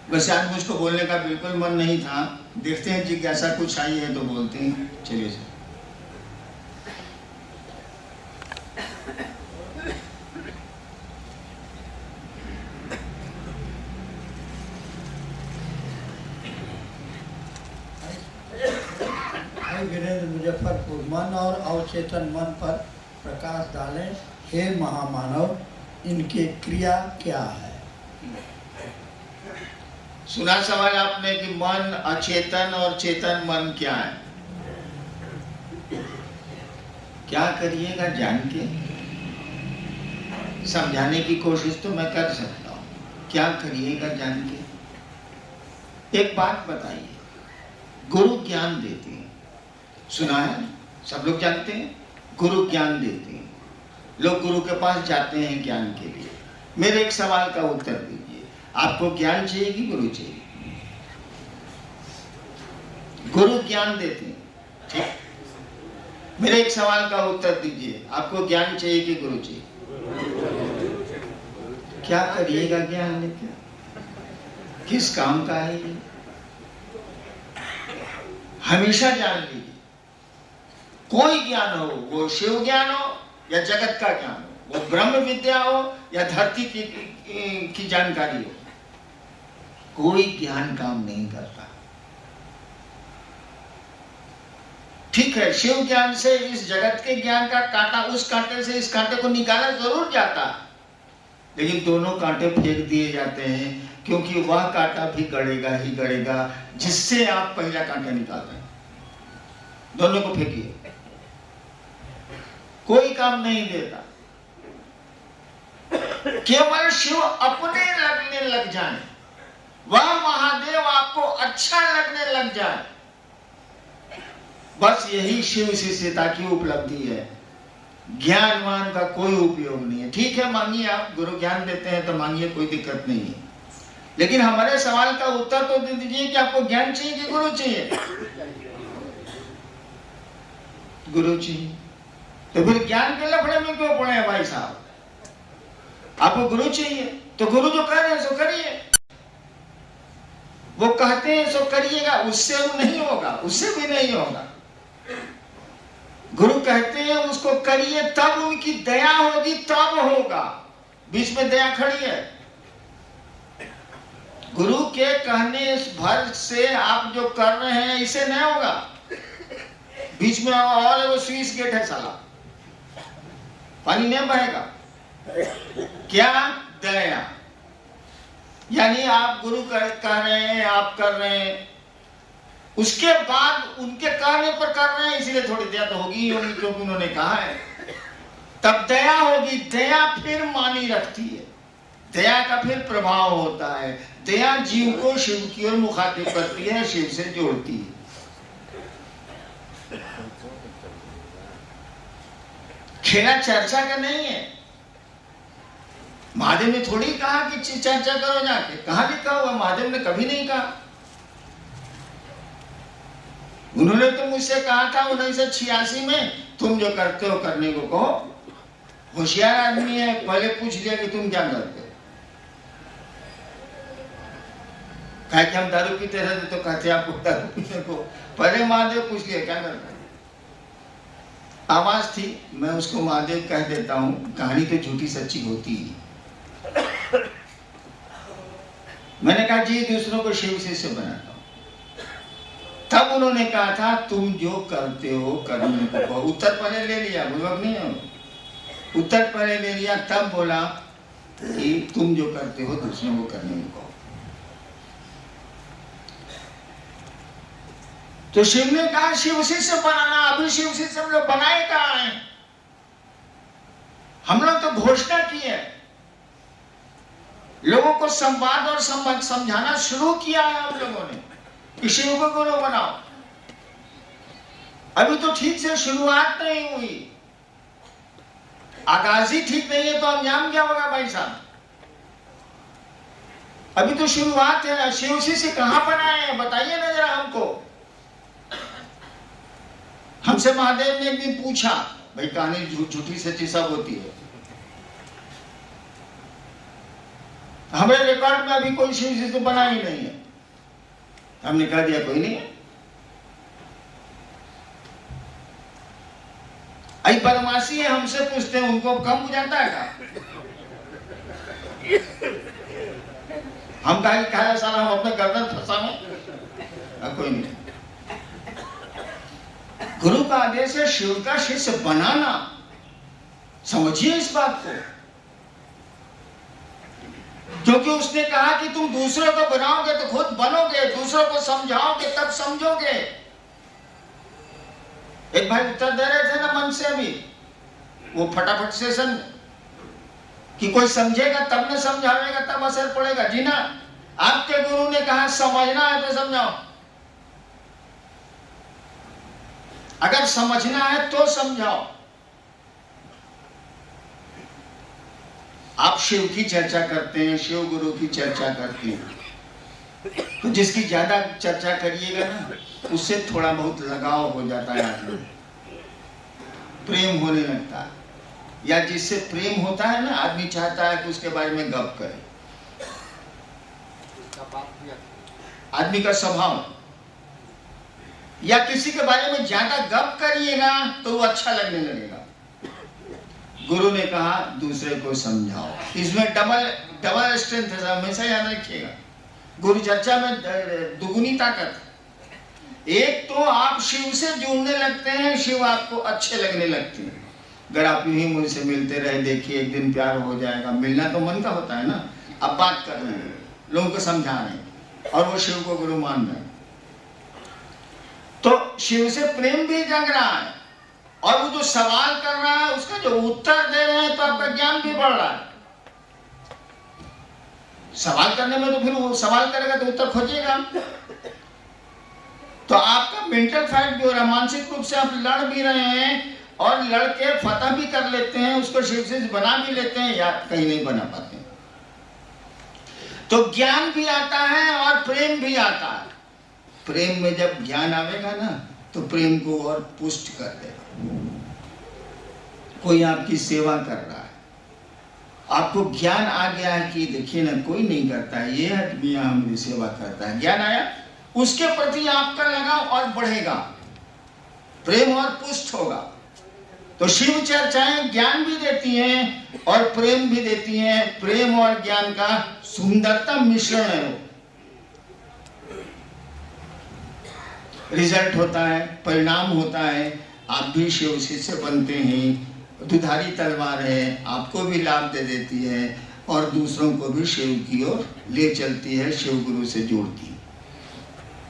वैसे आज मुझको बोलने का बिल्कुल मन नहीं था, देखते हैं जिज्ञासा कुछ आई है तो बोलते हैं। चलिए सर। वीरेंद्र मुजफ्फरपुर, मन और अवचेतन मन पर प्रकाश डालें। हे महामानव, इनकी क्रिया क्या है? सुना सवाल आपने कि मन, अचेतन और चेतन मन क्या है? क्या करिएगा जान के? समझाने की कोशिश तो मैं कर सकता हूं, क्या करिएगा जान के? एक बात बताइए, गुरु ज्ञान देते हैं, सुना है? सब लोग जानते हैं गुरु ज्ञान देते हैं। लोग गुरु के पास जाते हैं ज्ञान के लिए। मेरे एक सवाल का उत्तर दीजिए, आपको ज्ञान चाहिए कि गुरु चाहिए? गुरु ज्ञान देते हैं, ठीक। मेरे एक सवाल का उत्तर दीजिए, आपको ज्ञान चाहिए कि गुरु चाहिए? क्या करिएगा ज्ञान लेकर? किस काम का है ये? हमेशा जान लीजिए, कोई ज्ञान हो, वो शिव ज्ञान हो या जगत का ज्ञान हो, वो ब्रह्म विद्या हो या धरती की जानकारी हो, कोई ज्ञान काम नहीं करता। ठीक है, शिव ज्ञान से इस जगत के ज्ञान का कांटा, उस कांटे से इस कांटे को निकाला जरूर जाता, लेकिन दोनों कांटे फेंक दिए जाते हैं, क्योंकि वह कांटा भी गड़ेगा ही गड़ेगा जिससे आप पहला कांटा निकाल रहे हैं। दोनों को फेंकिए, कोई काम नहीं देता। केवल शिव अपने लगने लग जाए, वह महादेव आपको अच्छा लगने लग जाए, बस यही शिव शिष्यता की उपलब्धि है। ज्ञानवान का कोई उपयोग नहीं है। ठीक है, मांगिए, आप गुरु ज्ञान देते हैं तो मांगिए, कोई दिक्कत नहीं है, लेकिन हमारे सवाल का उत्तर तो दे दीजिए कि आपको ज्ञान चाहिए कि गुरु चाहिए? गुरु चाहिए। तो फिर ज्ञान के लफड़े में क्यों पड़े हैं भाई साहब? आपको गुरु चाहिए तो गुरु जो कह रहे हैं सो करिए, वो कहते हैं सो करिएगा, उससे वो नहीं होगा, उससे भी नहीं होगा। गुरु कहते हैं उसको करिए, तब उनकी दया होगी, तब होगा। बीच में दया खड़ी है? गुरु के कहने भर से आप जो कर रहे हैं इसे नहीं होगा। बीच में और वो स्विच गेट है साला, पानी नहीं बहेगा। क्या दया? यानी आप गुरु कह रहे हैं, आप कर रहे हैं, उसके बाद उनके कहने पर कर रहे हैं, इसलिए थोड़ी दया तो होगी ही होगी, क्योंकि उन्होंने कहा है, तब दया होगी। दया फिर मानी रखती है, दया का फिर प्रभाव होता है। दया जीव को शिव की ओर मुखातिब करती है, शिव से जोड़ती है। खेला चर्चा का नहीं है। महादेव ने थोड़ी कहा कि चर्चा करो जाके, कहां लिखा हुआ? महादेव ने कभी नहीं कहा। उन्होंने तो मुझसे कहा था 1986 में, तुम जो करते हो करने को कहो। होशियार आदमी है, पहले पूछ लिया कि तुम क्या करते हो। कहा कि हम दारू पीते रहते, तो कहते आपको दारू पीने को। पहले महादेव पूछ लिया क्या करते। आवाज थी, मैं उसको महादेव कह देता हूं, कहानी तो झूठी सच्ची होती ही। मैंने कहा जी दूसरों को शिव शिष्य बनाता हूं। तब उन्होंने कहा था तुम जो करते हो करने को कहो। उत्तर पहले ले लिया, बुझवक नहीं हो, उत्तर पहले ले लिया, तब बोला कि तुम जो करते हो दूसरों को करने को कहो। तो शिव ने कहा शिव शिष्य बनाना। अभी शिव शिष्य हम लोग बनाए कहाँ हैं? हम लोग तो घोषणा की है, लोगों को संवाद और समझाना शुरू किया है हम लोगों ने कि शिव को गुरु बनाओ। अभी तो ठीक से शुरुआत नहीं हुई, आगाज ही ठीक नहीं है, तो अंजाम क्या होगा भाई साहब? अभी तो शुरुआत है ना। शिव शिष्य कहां बनाए हैं बताइए ना जरा हमको। हमसे महादेव ने एक दिन पूछा, भाई कहानी झूठी सच्ची सब होती है। हम हमें रिकॉर्ड में अभी कोई शिव जी तो बना ही नहीं है। हमने कह दिया कोई नहीं है। आई बदमाशी है, हमसे पूछते हैं, उनको कम हो जाता है का? हम कहा साला हम अपने गर्दन फंसा में, कोई नहीं। गुरु का आदेश है शिव का शिष्य बनाना, समझिए इस बात को, क्योंकि उसने कहा कि तुम दूसरों को बनाओगे तो खुद बनोगे, दूसरों को समझाओगे तब समझोगे। एक भाई उत्तर दे रहे थे ना मन से अभी, वो फटाफट सेशन कि कोई समझेगा तब न समझावेगा तब असर पड़ेगा। जी ना, आपके गुरु ने कहा समझना है तो समझाओ, अगर समझना है तो समझाओ। आप शिव की चर्चा करते हैं, शिव गुरु की चर्चा करते हैं, तो जिसकी ज्यादा चर्चा करिएगा ना उससे थोड़ा बहुत लगाव हो जाता है, आदमी प्रेम होने लगता है, या जिससे प्रेम होता है ना आदमी चाहता है कि उसके बारे में गप करे। आदमी का स्वभाव, या किसी के बारे में ज्यादा गप करिएगा तो वो अच्छा लगने लगेगा। गुरु ने कहा दूसरे को समझाओ, इसमें डबल स्ट्रेंथ है, हमेशा याद रखिएगा। गुरु चर्चा में दुगुनी ताकत। एक तो आप शिव से जुड़ने लगते हैं, शिव आपको अच्छे लगने लगते हैं। अगर आप यूं ही मुझसे मिलते रहे, देखिए एक दिन प्यार हो जाएगा। मिलना तो मन का होता है ना, अब बात कर रहे हैं, लोगों को समझा रहे हैं और वो शिव को गुरु मान रहे हैं, तो शिव से प्रेम भी जग रहा है, और वो जो सवाल कर रहा है उसका जो उत्तर दे रहे हैं तो आपका ज्ञान भी बढ़ रहा है। सवाल करने में तो फिर वो सवाल करेगा तो उत्तर खोजिएगा, तो आपका मेंटल फाइट भी हो रहा है, मानसिक रूप से आप लड़ भी रहे हैं और लड़के फतह भी कर लेते हैं, उसको शिव से बना भी लेते हैं, या कहीं नहीं बना पाते। तो ज्ञान भी आता है और प्रेम भी आता है। प्रेम में जब ज्ञान आवेगा ना तो प्रेम को और पुष्ट कर देगा। कोई आपकी सेवा कर रहा है, आपको ज्ञान आ गया है कि देखिए ना कोई नहीं करता है, ये आदमी हमारी सेवा करता है, ज्ञान आया, उसके प्रति आपका लगाव और बढ़ेगा, प्रेम और पुष्ट होगा। तो शिव चर्चाएं ज्ञान भी देती हैं और प्रेम भी देती हैं। प्रेम और ज्ञान का सुंदरतम मिश्रण है वो। रिजल्ट होता है, परिणाम होता है, आप भी शिव शिष्य बनते हैं। दुधारी तलवार है, आपको भी लाभ दे देती है और दूसरों को भी शिव की ओर ले चलती है, शिव गुरु से जोड़ती है।